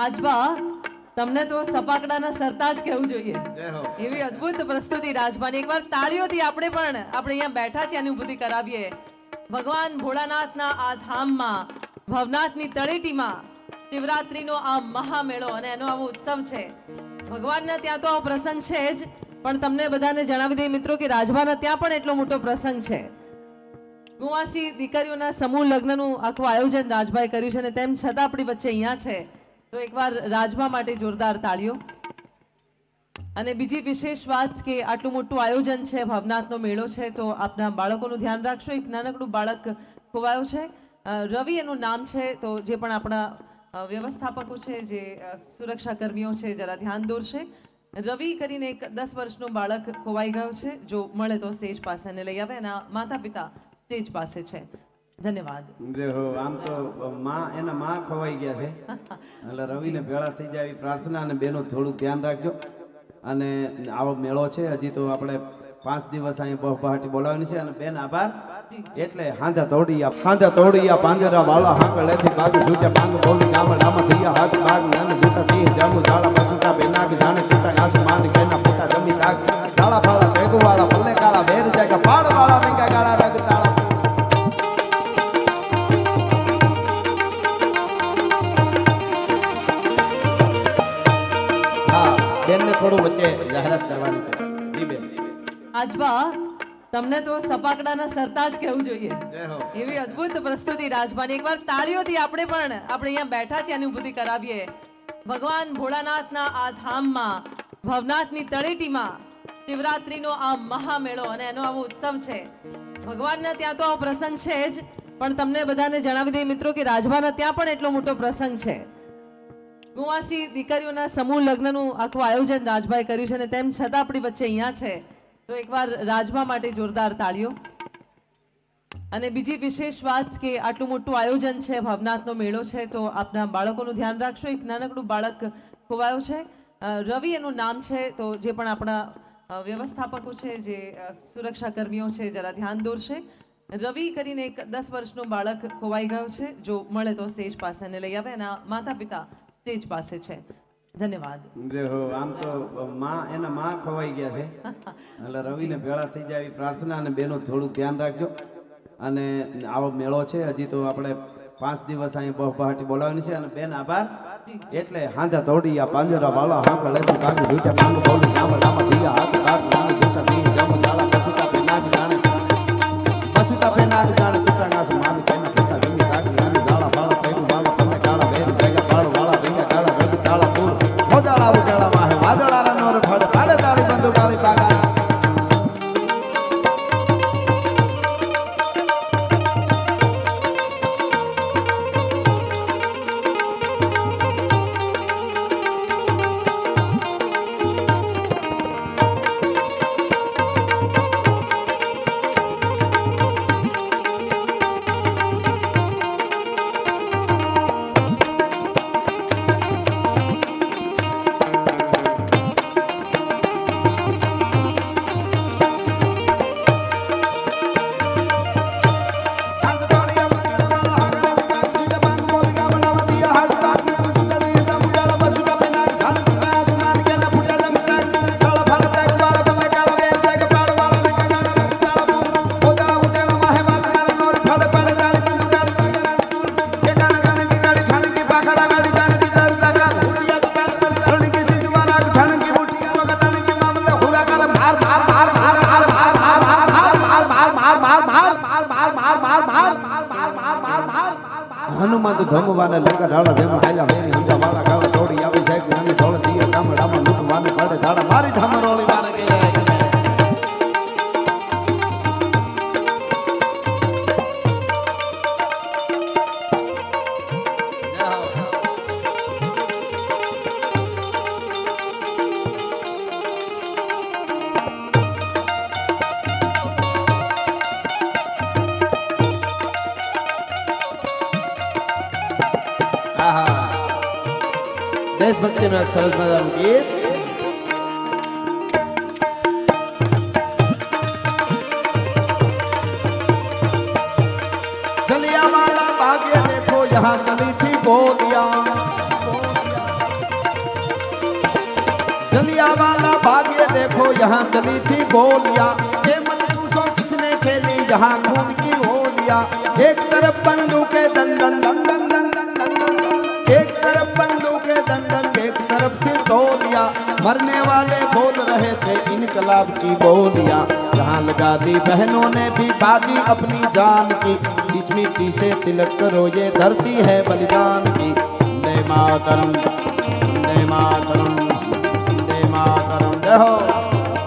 આજવા તમને તો સપાકડાના સરતાજ કહેવું જોઈએ. જય હો. એવી અદ્ભુત પ્રસ્તુતિ રાજમાની. એકવાર તાળીઓથી આપણે અહીંયા બેઠા છે અનુભૂતિ કરાવીએ. ભગવાન ભોળાનાથના આ ધામમાં ભવનાથની તળેટીમાં શિવરાત્રીનો આ મહામેળો અને એનો આવો ઉત્સવ છે. ભગવાનના ત્યાં તો આવો પ્રસંગ છે જ, પણ તમને બધાને જણાવી દઈએ મિત્રો કે રાજમાના ત્યાં પણ એટલો મોટો પ્રસંગ છે. કુંવાસી દીકરીઓના સમૂહ લગ્નનું આખું આયોજન રાજભાઈ કર્યું છે અને તેમ છતાં આપણી વચ્ચે અહીંયા છે. તો એકવાર રાજભા માટે જોરદાર તાળીઓ. અને બીજી વિશેષ વાત કે આટલું મોટું આયોજન છે, ભવનાથનો મેળો છે, તો આપના બાળકોનું ધ્યાન રાખશો. એક નાનકડું બાળક ખોવાયો છે, રવિ એનું નામ છે. તો જે પણ આપણા વ્યવસ્થાપકો છે, જે સુરક્ષા કર્મીઓ છે, જરા ધ્યાન દોરશે. રવિ કરીને એક 10 વર્ષનું બાળક ખોવાઈ ગયો છે. જો મળે તો સ્ટેજ પાસે એને લઈ આવે. એના માતા પિતા સ્ટેજ પાસે છે. ધન્યવાદ. જય હો. આમ તો એના માં ખોવાઈ ગયા છે, એટલે રવિને ભેળા થઈ જાય એવી પ્રાર્થના. અને બેનો થોડુંક ધ્યાન રાખજો. અને આવો મેળો છે, હજી તો આપણે 5 દિવસ અહીંયા બહુબહાટી બોલાવવાની છે. અને બેન આભાર. એટલે હાંધા તોડિયા પાંજરા વાળા હાંકળેથી બાગ છૂટ્યા પાંગ બોલી ગામડામાં થયા હાથ બાગ નાન જૂટા થી જામુ ઝાડા બસુટા બેનાક જાણે ટૂટા આસમાન કેના ફૂટા જમી દાગ ઝાડા ફાળા તેગવાળા પલ્લે કાળા વેર જાગા પાડ વાળા રંગા કાળા રંગ તાળા. હા, બેનને થોડું વચ્ચે જાહેરાત કરવાની છે. જી બેન. આજવા તમને તો સપાકડાના સરતાજ કહેવું જોઈએ. જય હો. એવી અદ્ભુત પ્રસ્તુતિ રાજમાની. એકવાર તાળીઓથી આપણે અહીંયા બેઠા છે અનુભૂતિ કરાવીએ. ભગવાન ભોળાનાથના આ ધામમાં ભવનાથની તળેટીમાં શિવરાત્રીનો આ મહામેળો અને એનો આવો ઉત્સવ છે. ભગવાનના ત્યાં તો આવો પ્રસંગ છે જ, પણ તમને બધાને જણાવી દઈએ મિત્રો કે રાજમાના ત્યાં પણ એટલો મોટો પ્રસંગ છે. કુંવાસી દીકરીઓના સમૂહ લગ્નનું આખું આયોજન રાજભાઈ કર્યું છે અને તેમ છતાં આપણી વચ્ચે અહીંયા છે. તો એકવાર રાજભા માટે જોરદાર તાળીઓ. અને બીજી વિશેષ વાત કે આટલું મોટું આયોજન છે, ભવનાથનો મેળો છે, તો આપના બાળકોનું ધ્યાન રાખશો. એક નાનકડું બાળક ખોવાયો છે, રવિ એનું નામ છે. તો જે પણ આપણા વ્યવસ્થાપકો છે, જે સુરક્ષા કર્મીઓ છે, જરા ધ્યાન દોરશે. રવિ કરીને એક 10 વર્ષનું બાળક ખોવાઈ ગયો છે. જો મળે તો સ્ટેજ પાસે એને લઈ આવે. એના માતા પિતા સ્ટેજ પાસે છે. ધન્યવાદ. જય હો. આમ તો એના માં ખોવાઈ ગયા છે, એટલે રવિને ભેળા થઈ જાય એવી પ્રાર્થના. અને બેનો થોડુંક ધ્યાન રાખજો. અને આવો મેળો છે, હજી તો આપણે 5 દિવસ અહીંયા બહુબહાટી બોલાવવાની છે. અને બેન આભાર. એટલે હાંધા તોડિયા પાંજરા વાળા હાંકળેથી બાગ છૂટ્યા પાંગ બોલી ગામડામાં થયા હાથ બાગ નાન જૂટા થી જામુ ઝાડા બસુટા બેનાક જાણે ટૂટા આસમાન કેના ફૂટા જમી દાગ નાન ઝાડા ફાળા તેગુ વાળા પલ્લે કાળા વેર જાગા પાડ વાળા રંગા કાળા રંગ તાળા પૂર મોજાળા ઉજાળા માહે વાદળા રનોર ફળ પાડે તાળી બંદુ કાળી પાગા. હનુમાન તો ધમવાને લંગા ઢાળા જેમ હાલ્યા વેરી હંજા વાળા ગાળા તોડી આવી સાહેબ નાની ઢોળ દિયા ગામડામાં લૂંટવાને પડે ઢાળા મારી ધામરોળી વાને કે દેશભક્તિનું એક સરસ મજાનું ગીત. जलियांवाला बाग ये देखो यहाँ चली थी गोलियां देखो यहाँ चली थी गोलियां, ये मत पूछो किसने खेली यहाँ खून की होलियां। एक तरफ बंदूकें दन दन दन दन दन दन दन दन, एक तरफ बंदूकें दन दन, एक तरफ थी गोलियां। मरने वाले बोल रहे थे इनकलाब की बोलियां। जहाँ लगा दी बहनों ने भी बाजी अपनी जान की, इस मिट्टी से तिलक करो ये धरती है बलिदान की। वंदे मातरम, वंदे मातरम, वंदे मातरम, जय हो।